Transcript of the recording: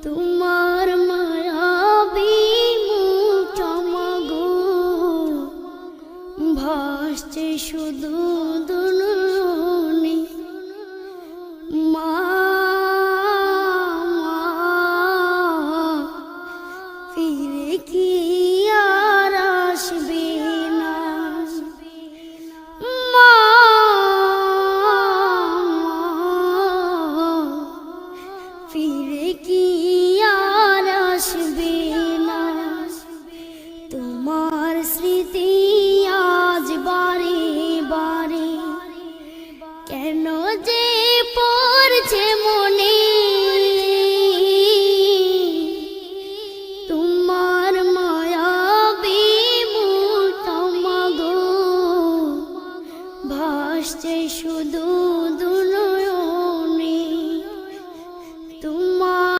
তোমার মায়াবী মুখ চমগো ভাসছে শুধু দুলনি মা ফিরে কি আর আসবে না মা ফিরে কি